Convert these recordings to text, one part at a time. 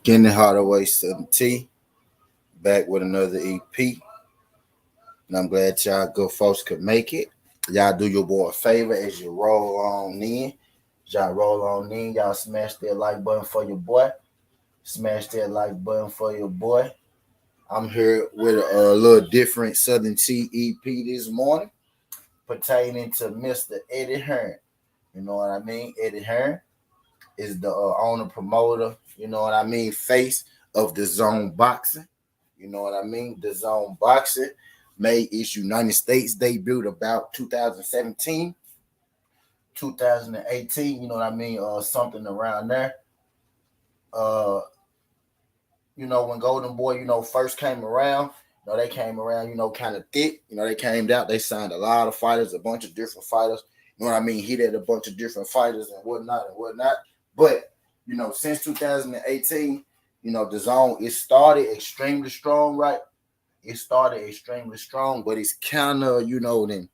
Kenny Hardaway 7T back with another EP. And I'm glad y'all good folks could make it. Y'all do your boy a favor as you roll on in. Y'all roll on in. Y'all smash that like button for your boy. Smash that like button for your boy. I'm here with a little different Southern T EP this morning pertaining to Mr. Eddie Hearn. You know what I mean? Eddie Hearn is the owner, promoter, you know what I mean, face of the Zone Boxing. You know what I mean? The Zone Boxing made its United States debut about 2017, 2018, you know what I mean? Something around there. Uh, when Golden Boy, first came around, they came around, kind of thick. They came out, they signed a lot of fighters, a bunch of different fighters. You know what I mean? He did a bunch of different fighters and whatnot. But, since 2018, the zone, it started extremely strong, right? It started extremely strong, but it's kind of, then,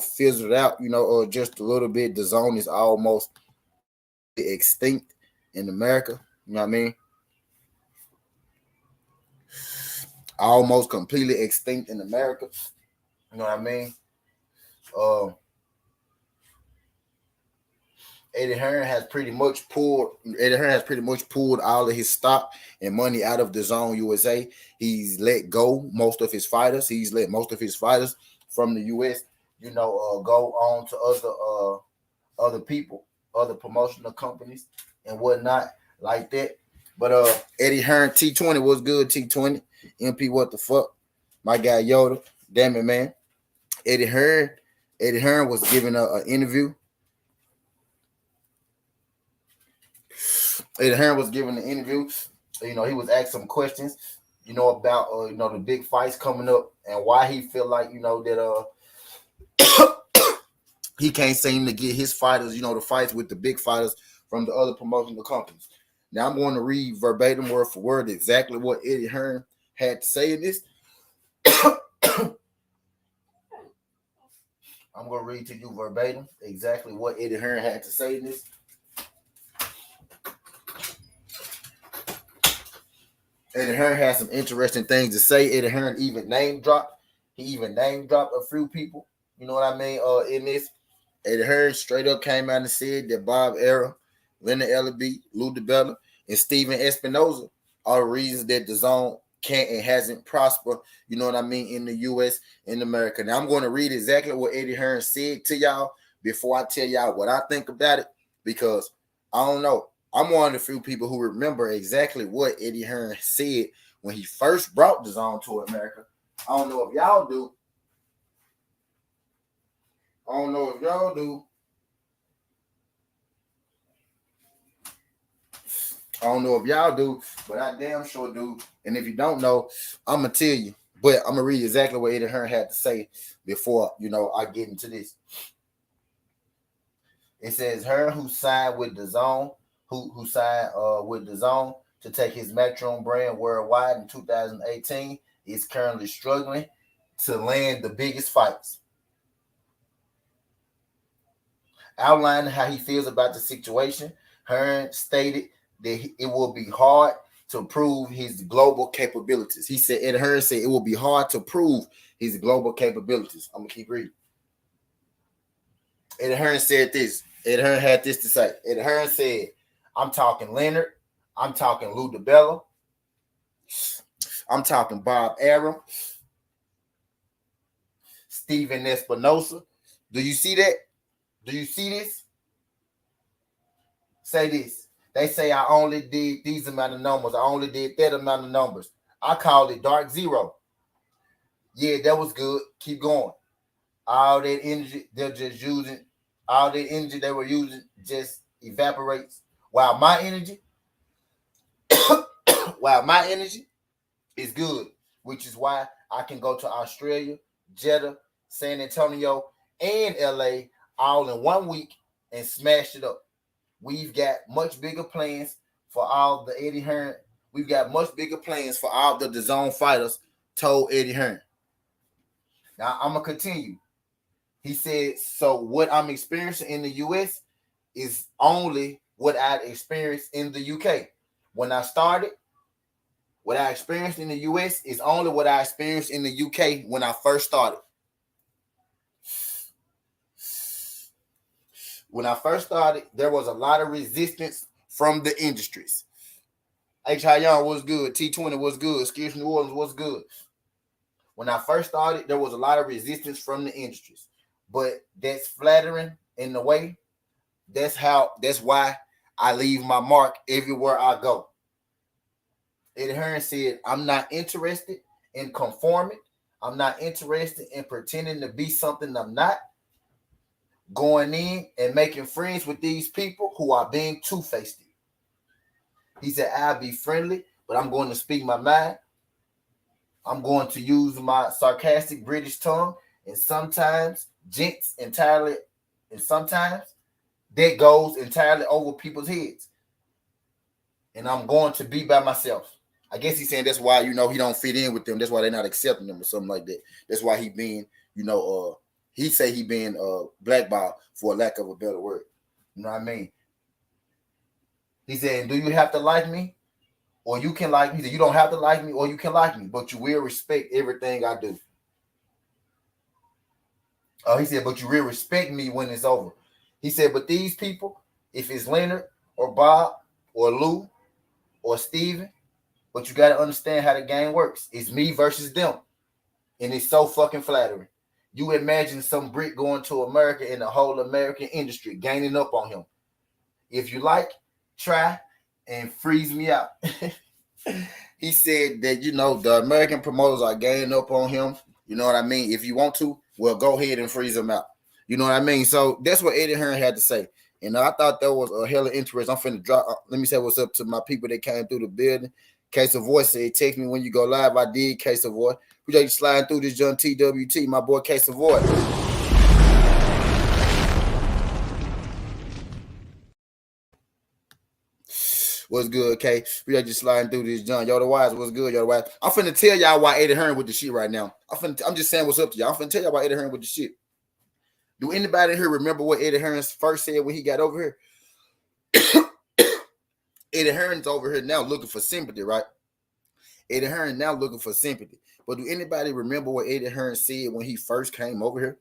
fizzled out, just a little bit. The zone is almost extinct in America. You know what I mean? Almost completely extinct in America. You know what I mean? Eddie Hearn has pretty much pulled all of his stock and money out of the Zone USA. He's let go most of his fighters. He's let most of his fighters from the US, go on to other people, other promotional companies and whatnot like that. But Eddie Hearn, T20 was good. T20, MP, what the fuck? My guy Yoda, damn it, man. Eddie Hearn was giving an interview. Eddie Hearn was giving an interview. He was asked some questions, about the big fights coming up and why he feel like that he can't seem to get his fighters, the fights with the big fighters from the other promotional companies. Now I'm going to read verbatim, word for word, exactly what Eddie Hearn had to say in this. I'm going to read to you verbatim exactly what Eddie Hearn had to say in this. Eddie Hearn has some interesting things to say. Eddie Hearn even name dropped. He even name dropped a few people. You know what I mean? In this, Eddie Hearn straight up came out and said that Bob Arum, Leonard Ellerbe, Lou Dibelle, and Steven Espinoza are the reasons that the zone can't and hasn't prospered, you know what I mean, in the U.S., in America. Now, I'm going to read exactly what Eddie Hearn said to y'all before I tell y'all what I think about it, because I don't know. I'm one of the few people who remember exactly what Eddie Hearn said when he first brought the zone to America. I don't know if y'all do. I don't know if y'all do. I don't know if y'all do, but I damn sure do. And if you don't know, I'm going to tell you. But I'm going to read exactly what Eddie Hearn had to say before, I get into this. It says, Hearn, who signed with the zone, who signed with the zone to take his Metron brand worldwide in 2018, is currently struggling to land the biggest fights. Outlining how he feels about the situation, Hearn stated that it will be hard to prove his global capabilities. He said, Eddie Hearn said it will be hard to prove his global capabilities. I'm going to keep reading. Eddie Hearn said this. Eddie Hearn had this to say. Eddie Hearn said, I'm talking Leonard. I'm talking Lou Dibelle. I'm talking Bob Arum. Steven Espinoza. Do you see that? Do you see this? Say this. They say I only did these amount of numbers. I only did that amount of numbers. I called it dark zero. Yeah, that was good. Keep going. All that energy they're just using, all that energy they were using just evaporates. While my energy is good, which is why I can go to Australia, Jeddah, San Antonio, and LA all in 1 week and smash it up. We've got much bigger plans for all the Eddie Hearn. We've got much bigger plans for all the DAZN fighters, told Eddie Hearn. Now, I'm going to continue. He said, so what I'm experiencing in the U.S. is only what I'd experienced in the UK. When I started, what I experienced in the US is only what I experienced in the UK when I first started. When I first started, there was a lot of resistance from the industries. H. Young was good. T20 was good. Skills New Orleans was good. When I first started, there was a lot of resistance from the industries. But that's flattering in the way. That's why I leave my mark everywhere I go. Eddie Hearn said, I'm not interested in conforming. I'm not interested in pretending to be something I'm not. Going in and making friends with these people who are being two-faced. He said, I'll be friendly, but I'm going to speak my mind. I'm going to use my sarcastic British tongue, and sometimes sometimes that goes entirely over people's heads. And I'm going to be by myself. I guess he's saying that's why, he don't fit in with them. That's why they're not accepting him or something like that. That's why he being, he say he being blackballed, for lack of a better word. You know what I mean? He said, do you have to like me? Or you can like me? He said, you don't have to like me, or you can like me, but you will respect everything I do. He said, but you will respect me when it's over. He said, but these people, if it's Leonard or Bob or Lou or Steven, but you got to understand how the game works. It's me versus them. And it's so fucking flattering. You imagine some Brit going to America and the whole American industry gaining up on him. If you like, try and freeze me out. He said that, the American promoters are gaining up on him. You know what I mean? If you want to, well, go ahead and freeze him out. You know what I mean? So that's what Eddie Hearn had to say. And I thought that was a hella interest. I'm finna drop. Let me say what's up to my people that came through the building. Case of Voice said, text me when you go live. I did, Case of Voice. We just sliding through this John TWT, my boy Case of Voice. What's good, K? We are just sliding through this, John. Yo, the Wise, what's good, yo, the Wise? I'm finna tell y'all why Eddie Hearn with the shit right now. I'm just saying what's up to y'all. I'm finna tell y'all why Eddie Hearn with the shit. Do anybody here remember what Eddie Hearn first said when he got over here? Eddie Hearn's over here now looking for sympathy, right? Eddie Hearn now looking for sympathy. But do anybody remember what Eddie Hearn said when he first came over here?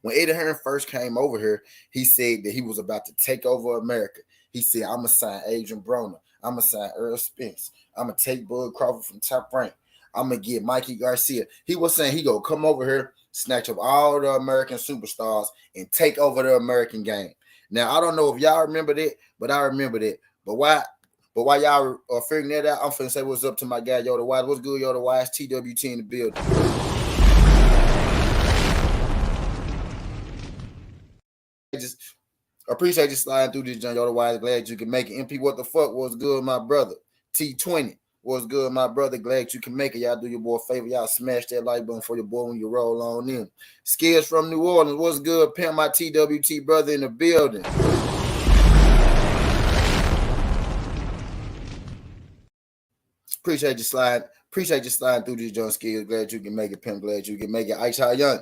When Eddie Hearn first came over here, he said that he was about to take over America. He said, I'm going to sign Adrian Broner. I'm going to sign Earl Spence. I'm going to take Bud Crawford from Top Rank. I'm going to get Mikey Garcia. He was saying he going to come over here, snatch up all the American superstars, and take over the American game. Now, I don't know if y'all remember that, but I remember that. But why y'all are figuring that out, I'm finna say what's up to my guy, Yo the Wise. What's good, Yo the Wise? TWT in the building. Just appreciate you sliding through this, John. Yo the Wise. Glad you can make it. MP, what the fuck? What's good, my brother? T20. What's good, my brother? Glad you can make it. Y'all do your boy a favor. Y'all smash that like button for your boy when you roll on in. Skills from New Orleans. What's good? Pimp, my TWT brother in the building. Appreciate you sliding through this, John Skills. Glad you can make it, Pimp. Glad you can make it. Ice Young.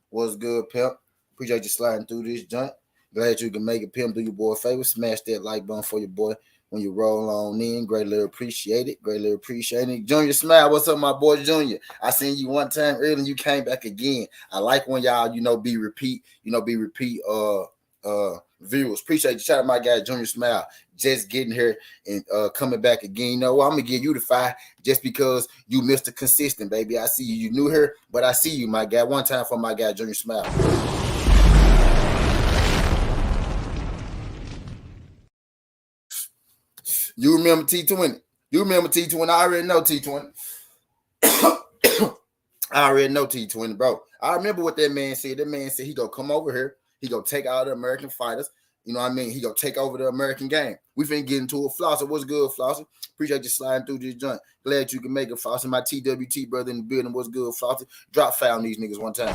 What's good, Pimp? Appreciate you sliding through this, John. Glad you can make it, Pimp. Do your boy a favor. Smash that like button for your boy when you roll on in. Greatly appreciate it. Greatly appreciate it. Junior Smile, what's up, my boy Junior? I seen you one time earlier and you came back again. I like when y'all, be repeat viewers. Appreciate you. Shout out my guy Junior Smile. Just getting here and coming back again. You know what? I'm gonna give you the 5 just because you Mr. Consistent, baby. I see you. You knew her, but I see you, my guy. One time for my guy Junior Smile. You remember T20? You remember T20? I already know T20. I already know T20, bro. I remember what that man said. That man said he gonna come over here. He gonna take out the American fighters. You know what I mean? He gonna take over the American game. We finna get into it. Flosser, what's good, Flosser? Appreciate you sliding through this joint. Glad you can make it, Flosser. My TWT brother in the building. What's good, Flosser? Drop foul on these niggas one time.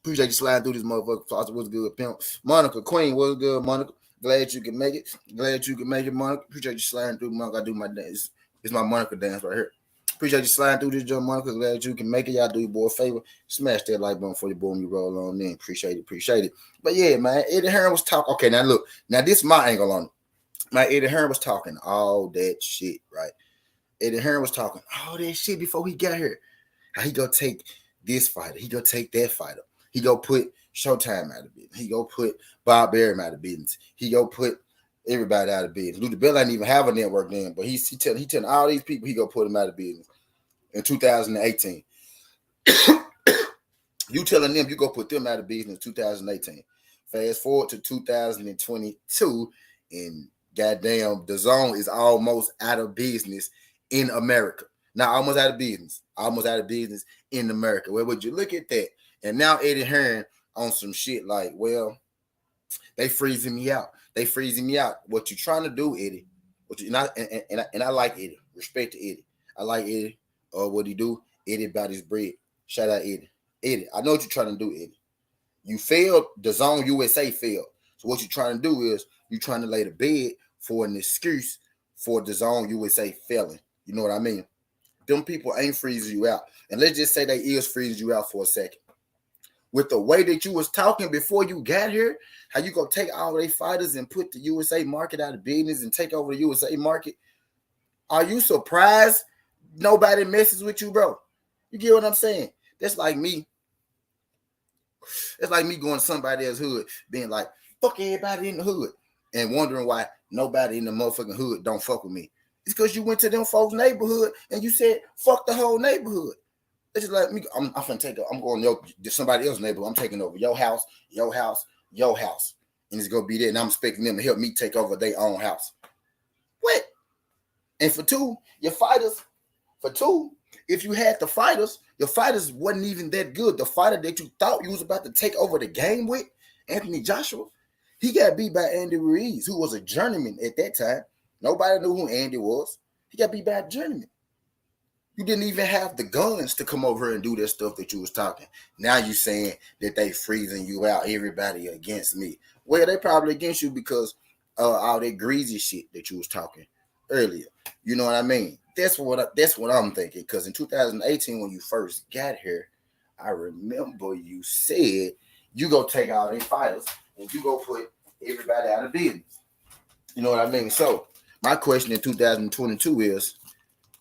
Appreciate you sliding through this motherfucker, Flosser. What's good, Pimp? Monica, Queen, what's good, Monica? Glad you can make it. Glad you can make it, Monica. Appreciate you sliding through, Monica. I do my dance. It's my Monica dance right here. Appreciate you sliding through this jump, Monica. Glad you can make it. Y'all do your boy a favor. Smash that like button for your boy when you roll on in. Appreciate it. But yeah, man, Eddie Hearn was talking. Okay, now look. Now this is my angle on it. My Eddie Hearn was talking all that shit, right? Eddie Hearn was talking all that shit before he got here. How he go take this fighter. He go take that fighter. He go put Showtime out of business. He go put Bob Arum out of business. He go put everybody out of business. Dibelle ain't even have a network then, but he telling all these people he go put them out of business in 2018. You telling them you go put them out of business in 2018. Fast forward to 2022, and goddamn, the zone is almost out of business in America. Not almost out of business. Almost out of business in America. Well, would you look at that? And now Eddie Hearn on some shit like, well, they freezing me out. They freezing me out. What you trying to do, Eddie? And I like Eddie. Respect to Eddie. I like Eddie. What he do? Eddie about his bread. Shout out Eddie. Eddie, I know what you're trying to do, Eddie. You failed. The Zone USA failed. So what you're trying to do is you're trying to lay the bed for an excuse for the Zone USA failing. You know what I mean? Them people ain't freezing you out. And let's just say they is freezing you out for a second. With the way that you was talking before you got here, how you gonna take all their fighters and put the USA market out of business and take over the USA market? Are you surprised nobody messes with you, bro? You get what I'm saying? That's like me. It's like me going to somebody else's hood, being like, fuck everybody in the hood, and wondering why nobody in the motherfucking hood don't fuck with me. It's because you went to them folks' neighborhood and you said, fuck the whole neighborhood. It's just like me. I'm going to somebody else's neighborhood. I'm taking over your house, your house, your house. And it's going to be there. And I'm expecting them to help me take over their own house. What? And for two, if you had the fighters, your fighters wasn't even that good. The fighter that you thought you was about to take over the game with, Anthony Joshua, he got beat by Andy Ruiz, who was a journeyman at that time. Nobody knew who Andy was. He got beat by a journeyman. You didn't even have the guns to come over here and do that stuff that you was talking. Now you saying that they freezing you out, everybody against me. Well, they probably against you because all that greasy shit that you was talking earlier. You know what I mean? That's what I'm thinking. Because in 2018, when you first got here, I remember you said you go take all these fighters and you go put everybody out of business. You know what I mean? So my question in 2022 is,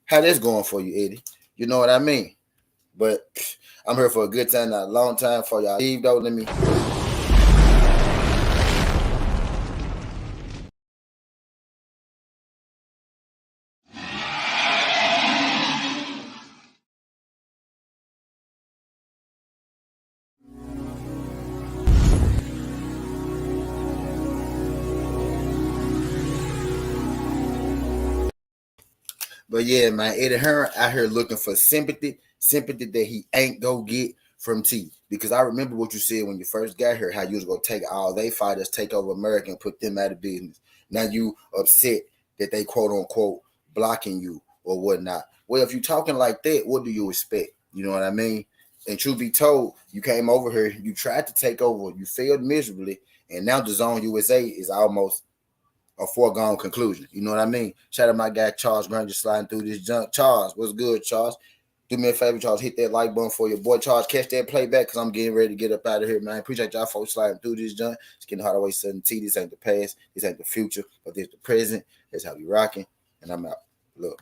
how that's going for you, Eddie? You know what I mean? But I'm here for a good time, not a long time for y'all. Leave though, let me. But yeah, man, Eddie Hearn out here looking for sympathy that he ain't go get from T. Because I remember what you said when you first got here, how you was gonna take all they fighters, take over America, and put them out of business. Now you upset that they quote unquote blocking you or whatnot. Well, if you talking like that, what do you expect? You know what I mean? And truth be told, you came over here, you tried to take over, you failed miserably, and now the Zone USA is almost a foregone conclusion. You know what I mean? Shout out my guy Charles Granger sliding through this junk. Charles, what's good, Charles? Do me a favor, Charles. Hit that like button for your boy Charles. Catch that playback because I'm getting ready to get up out of here, man. Appreciate y'all folks sliding through this junk. It's getting hard away sudden T. This ain't the past. This ain't the future, but this the present. That's how we rocking. And I'm out. Look.